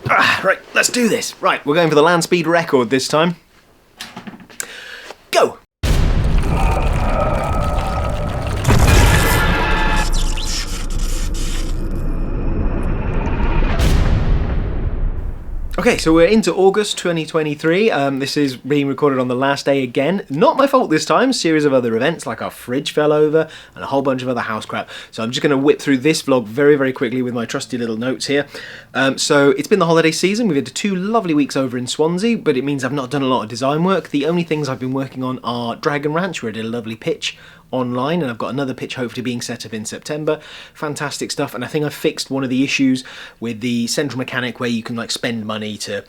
Right, let's do this. Right, we're going for the land speed record this time. Go! Okay, so we're into August 2023. This is being recorded on the last day again. Not my fault this time. Series of other events, like our fridge fell over and a whole bunch of other house crap. So I'm just going to whip through this vlog very, very quickly with my trusty little notes here. So it's been the holiday season. We've had 2 lovely weeks over in Swansea, but it means I've not done a lot of design work. The only things I've been working on are Dragon Ranch, where I did a lovely pitch online, and I've got another pitch hopefully being set up in September. Fantastic stuff. And I think I fixed one of the issues with the central mechanic where you can like spend money to,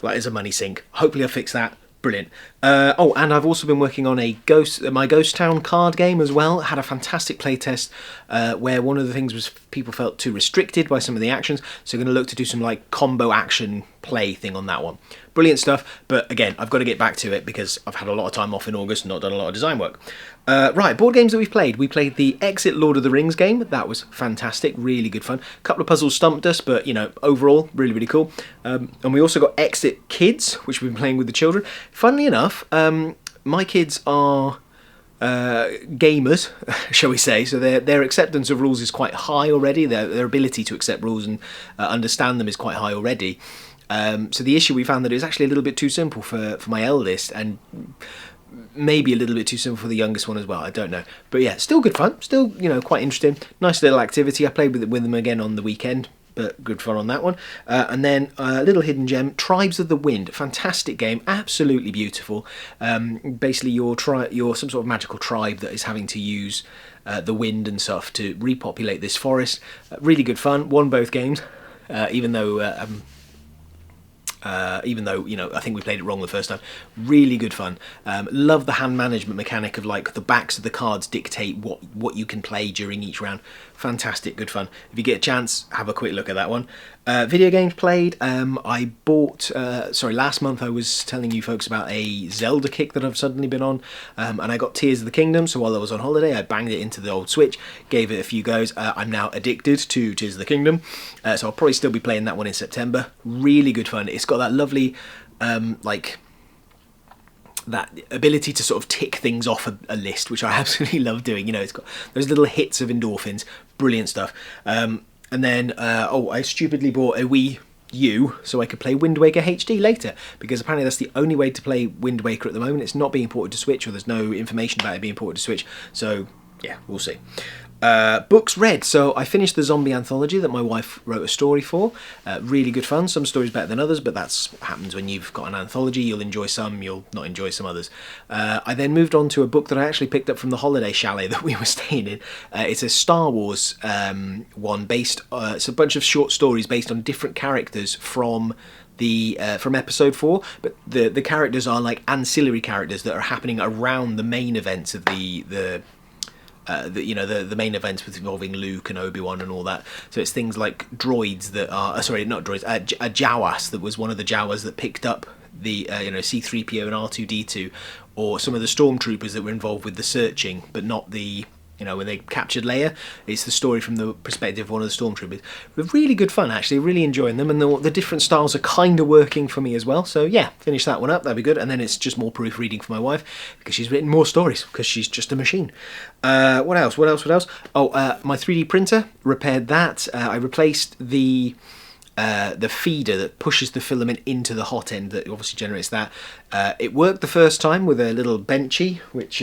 like, as a money sink. Hopefully I fixed that. Brilliant. Oh, and I've also been working on my Ghost Town card game as well. Had a fantastic playtest where one of the things was people felt too restricted by some of the actions, so I'm going to look to do some like combo action play thing on that one. Brilliant stuff, but again, I've got to get back to it because I've had a lot of time off in August and not done a lot of design work. Right, board games that we've played. We played the Exit Lord of the Rings game. That was fantastic, really good fun. A couple of puzzles stumped us, but you know, overall, really, really cool. And we also got Exit Kids, which we've been playing with the children. Funnily enough, my kids are gamers, shall we say, so their acceptance of rules is quite high already. Their ability to accept rules and understand them is quite high already. So the issue we found that it was actually a little bit too simple for my eldest, and maybe a little bit too simple for the youngest one as well. I don't know, but yeah, still good fun. Still, you know, quite interesting. Nice little activity. I played with them again on the weekend, but good fun on that one. And then a little hidden gem, Tribes of the Wind. Fantastic game, absolutely beautiful. Basically, you're some sort of magical tribe that is having to use the wind and stuff to repopulate this forest. Really good fun. Won both games, even though you know, I think we played it wrong the first time. Really good fun. Love the hand management mechanic of like the backs of the cards dictate what you can play during each round. Fantastic, good fun. If you get a chance, have a quick look at that one. Video games played. I bought, last month I was telling you folks about a Zelda kick that I've suddenly been on, and I got Tears of the Kingdom, so while I was on holiday I banged it into the old Switch, gave it a few goes. I'm now addicted to Tears of the Kingdom, so I'll probably still be playing that one in September. Really good fun. It's got that lovely, that ability to sort of tick things off a list, which I absolutely love doing. You know, it's got those little hits of endorphins. Brilliant stuff. And then, I stupidly bought a Wii U so I could play Wind Waker HD later, because apparently that's the only way to play Wind Waker at the moment. It's not being ported to Switch, or there's no information about it being ported to Switch. So, yeah, we'll see. Books read. So I finished the zombie anthology that my wife wrote a story for. Really good fun. Some stories better than others, but that's what happens when you've got an anthology. You'll enjoy some, you'll not enjoy some others. I then moved on to a book that I actually picked up from the holiday chalet that we were staying in. It's a Star Wars one based. It's a bunch of short stories based on different characters from episode 4, but the characters are like ancillary characters that are happening around the main events of the main events involving Luke and Obi-Wan and all that. So it's things like droids that are, not droids, a Jawas that was one of the Jawas that picked up the C-3PO and R2-D2, or some of the stormtroopers that were involved with the searching, but not the, when they captured Leia. It's the story from the perspective of one of the stormtroopers. But really good fun, actually. Really enjoying them, and the different styles are kind of working for me as well. So yeah, finish that one up. That'd be good. And then it's just more proofreading for my wife, because she's written more stories, because she's just a machine. What else? Oh, my 3D printer, repaired that. I replaced the feeder that pushes the filament into the hot end that obviously generates that. It worked the first time with a little benchy, which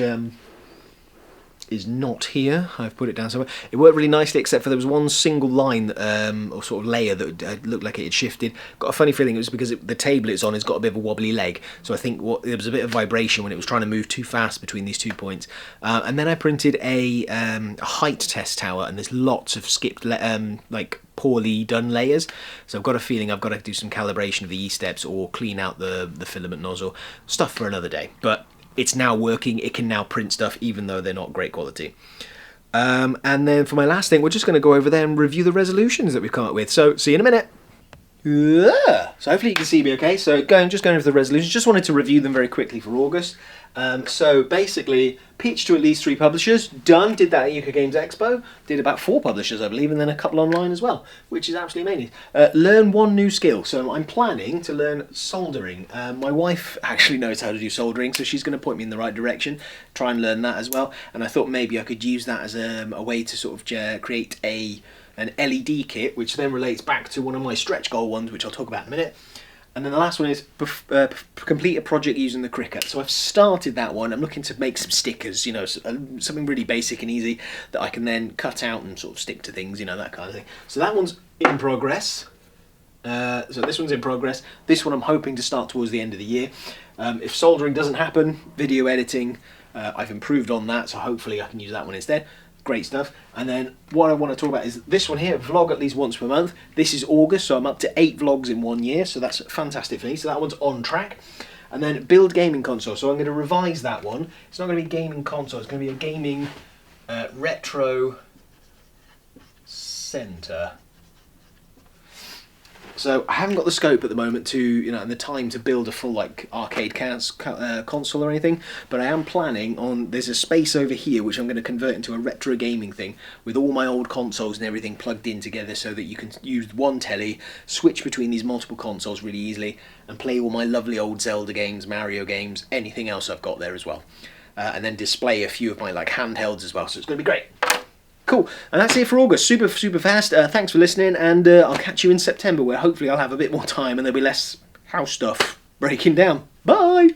is not here. I've put it down somewhere. It worked really nicely, except for there was one single line or sort of layer that looked like it had shifted. Got a funny feeling it was because the table it's on has got a bit of a wobbly leg, so I think there was a bit of vibration when it was trying to move too fast between these 2 points. And then I printed a height test tower, and there's lots of skipped poorly done layers, so I've got a feeling I've got to do some calibration of the E-steps or clean out the filament nozzle. Stuff for another day, but it's now working. It can now print stuff even though they're not great quality. And then for my last thing, we're just going to go over there and review the resolutions that we've come up with. So see you in a minute. So hopefully you can see me okay. So just going over the resolutions, just wanted to review them very quickly for August. So basically, pitched to at least 3 publishers, done, did that at UK Games Expo, did about 4 publishers I believe, and then a couple online as well, which is absolutely amazing. Learn 1 new skill, so I'm planning to learn soldering. My wife actually knows how to do soldering, so she's going to point me in the right direction, try and learn that as well, and I thought maybe I could use that as a way to sort of create an LED kit, which then relates back to one of my stretch goal ones, which I'll talk about in a minute. And then the last one is complete a project using the Cricut. So I've started that one. I'm looking to make some stickers, you know, something really basic and easy that I can then cut out and sort of stick to things, you know, that kind of thing. So that one's in progress. So this one's in progress. This one I'm hoping to start towards the end of the year. If soldering doesn't happen, video editing, I've improved on that, so hopefully I can use that one instead. Great stuff. And then what I want to talk about is this one here, vlog at least once per month. This is August, so I'm up to 8 vlogs in 1 year, so that's fantastic for me. So that one's on track. And then build gaming console. So I'm going to revise that one. It's not going to be gaming console, it's going to be a gaming retro center. So I haven't got the scope at the moment to, you know, and the time to build a full like arcade console or anything, but I am planning on, there's a space over here which I'm going to convert into a retro gaming thing with all my old consoles and everything plugged in together so that you can use one telly, switch between these multiple consoles really easily and play all my lovely old Zelda games, Mario games, anything else I've got there as well. And then display a few of my like handhelds as well, so it's going to be great. Cool, and that's it for August. Super fast. Thanks for listening, and I'll catch you in September, where hopefully I'll have a bit more time and there'll be less house stuff breaking down. Bye!